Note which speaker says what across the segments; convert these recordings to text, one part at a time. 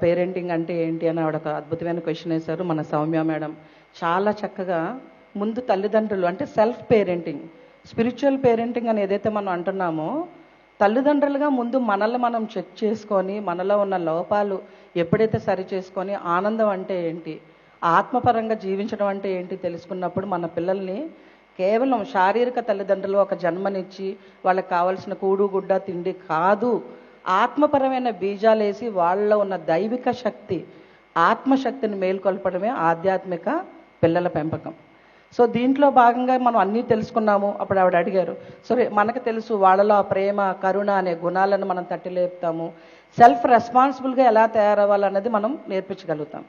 Speaker 1: Parenting అంటే ఏంటి అని ఆవిడ ఒక అద్భుతమైన క్వశ్చన్ వేశారు మన సౌమ్య మేడం. చాలా చక్కగా ముందు తల్లిదండ్రులు అంటే సెల్ఫ్ పేరెంటింగ్, స్పిరిచువల్ పేరెంటింగ్ అని ఏదైతే మనం అంటున్నామో, తల్లిదండ్రులుగా ముందు మనల్ని మనం చెక్ చేసుకొని మనలో ఉన్న లోపాలు ఎప్పుడైతే సరి చేసుకొని ఆనందం అంటే ఏంటి, ఆత్మపరంగా జీవించడం అంటే ఏంటి తెలుసుకున్నప్పుడు మన పిల్లల్ని కేవలం శారీరక తల్లిదండ్రులు ఒక జన్మనిచ్చి వాళ్ళకి కావాల్సిన కూడు గుడ్డ తిండి కాదు, ఆత్మపరమైన బీజాలేసి వాళ్ళలో ఉన్న దైవిక శక్తి ఆత్మశక్తిని మేల్కొల్పడమే ఆధ్యాత్మిక పిల్లల పెంపకం. సో దీంట్లో భాగంగా మనం అన్నీ తెలుసుకున్నాము. అప్పుడు ఆవిడ అడిగారు, సరే మనకు తెలుసు వాళ్ళలో ఆ ప్రేమ కరుణ అనే గుణాలను మనం తట్టిలేపుతాము, సెల్ఫ్ రెస్పాన్సిబుల్గా ఎలా తయారవ్వాలన్నది మనం నేర్పించగలుగుతాం.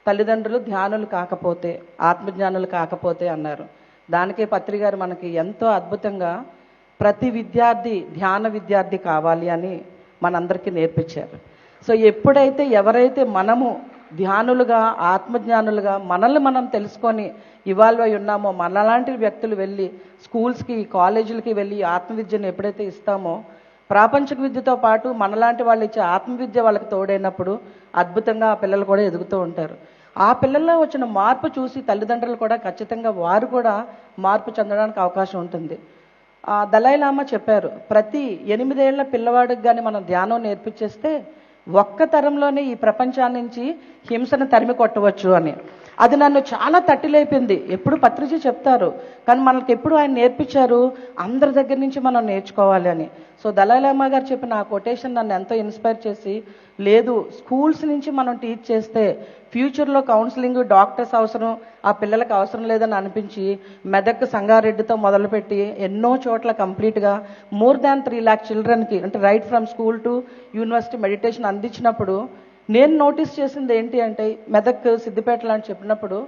Speaker 1: తల్లిదండ్రులు ధ్యానులు కాకపోతే ఆత్మజ్ఞానులు కాకపోతే అన్నారు. దానికే పత్రి గారు మనకి ఎంతో అద్భుతంగా ప్రతి విద్యార్థి ధ్యాన విద్యార్థి కావాలి అని మనందరికీ నేర్పించారు. సో ఎప్పుడైతే ఎవరైతే మనము ధ్యానులుగా ఆత్మజ్ఞానులుగా మనల్ని మనం తెలుసుకొని ఇవాల్వ్ అయి ఉన్నామో, మనలాంటి వ్యక్తులు వెళ్ళి స్కూల్స్కి కాలేజీలకి వెళ్ళి ఆత్మవిద్యను ఎప్పుడైతే ఇస్తామో, ప్రాపంచిక విద్యతో పాటు మనలాంటి వాళ్ళు ఇచ్చే ఆత్మవిద్య వాళ్ళకి తోడైనప్పుడు అద్భుతంగా ఆ పిల్లలు కూడా ఎదుగుతూ ఉంటారు. ఆ పిల్లల్లో వచ్చిన మార్పు చూసి తల్లిదండ్రులు కూడా ఖచ్చితంగా వారు కూడా మార్పు చెందడానికి అవకాశం ఉంటుంది. దలైలామా చెప్పారు, ప్రతి 8 ఏళ్ల పిల్లవాడికి కానీ మనం ధ్యానం నేర్పించేస్తే ఒక్క తరంలోనే ఈ ప్రపంచాన్ని నుంచి హింసను తరిమి కొట్టవచ్చు అని. అది నన్ను చాలా తట్టిలేపింది. ఎప్పుడు పత్రిజీ చెప్తారు, కానీ మనకి ఎప్పుడు ఆయన నేర్పించారు అందరి దగ్గర నుంచి మనం నేర్చుకోవాలి అని. సో దలైలామా గారు చెప్పిన ఆ కొటేషన్ నన్ను ఎంతో ఇన్స్పైర్ చేసి, లేదు స్కూల్స్ నుంచి మనం టీచ్ చేస్తే ఫ్యూచర్లో కౌన్సిలింగ్ డాక్టర్స్ అవసరం ఆ పిల్లలకు అవసరం లేదని అనిపించి మెదక్ సంగారెడ్డితో మొదలుపెట్టి ఎన్నో చోట్ల కంప్లీట్గా మోర్ దాన్ 3 lakh చిల్డ్రన్కి అంటే right from school to university meditation అందించినప్పుడు నేను నోటీస్ చేసింది ఏంటి అంటే, మెదక్ సిద్దిపేట లాంటి చెప్పినప్పుడు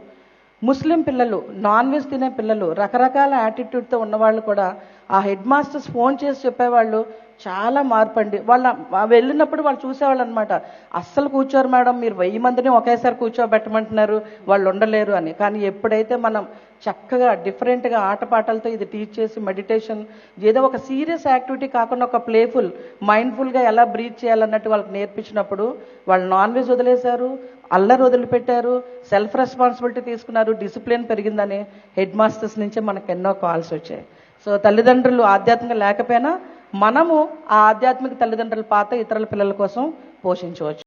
Speaker 1: ముస్లిం పిల్లలు, నాన్ వెజ్ తినే పిల్లలు, రకరకాల యాటిట్యూడ్తో ఉన్నవాళ్ళు కూడా ఆ హెడ్ మాస్టర్స్ ఫోన్ చేసి చెప్పేవాళ్ళు చాలా మార్పండి. వెళ్ళినప్పుడు వాళ్ళు చూసేవాళ్ళు అనమాట, అస్సలు కూర్చోరు మేడం, మీరు 1000 మందిని ఒకేసారి కూర్చోబెట్టమంటున్నారు, వాళ్ళు ఉండలేరు అని. కానీ ఎప్పుడైతే మనం చక్కగా డిఫరెంట్గా ఆటపాటలతో ఇది టీచ్ చేసి మెడిటేషన్ ఏదో ఒక సీరియస్ యాక్టివిటీ కాకుండా ఒక ప్లేఫుల్ మైండ్ఫుల్గా ఎలా బ్రీత్ చేయాలన్నట్టు వాళ్ళకి నేర్పించినప్పుడు వాళ్ళు నాన్ వెజ్ వదిలేశారు, అల్లరి వదిలిపెట్టారు, సెల్ఫ్ రెస్పాన్సిబిలిటీ తీసుకున్నారు, డిసిప్లిన్ పెరిగిందని హెడ్ మాస్టర్స్ నుంచే మనకు ఎన్నో కాల్స్ వచ్చాయి. సో తల్లిదండ్రులు ఆధ్యాత్మికంగా లేకపోయినా మనము ఆ ఆధ్యాత్మిక తల్లిదండ్రుల పాత్ర ఇతరుల పిల్లల కోసం పోషించవచ్చు.